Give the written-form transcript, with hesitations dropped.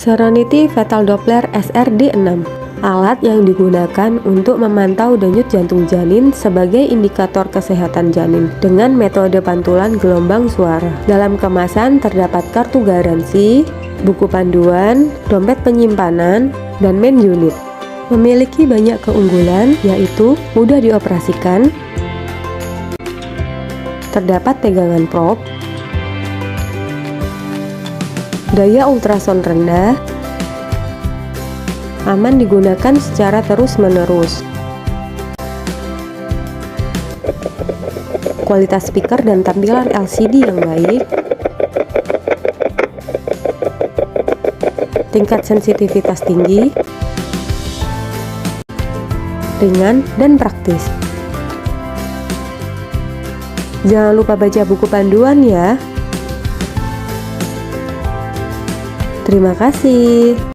Serenity Fetal Doppler SRD6, alat yang digunakan untuk memantau denyut jantung janin sebagai indikator kesehatan janin dengan metode pantulan gelombang suara. Dalam kemasan terdapat kartu garansi, buku panduan, dompet penyimpanan, dan main unit. Memiliki banyak keunggulan, yaitu mudah dioperasikan, terdapat tegangan probe, daya ultrason rendah, aman digunakan secara terus-menerus. Kualitas speaker dan tampilan LCD yang baik. Tingkat sensitivitas tinggi. Ringan dan praktis. Jangan lupa baca buku panduan ya. Terima kasih.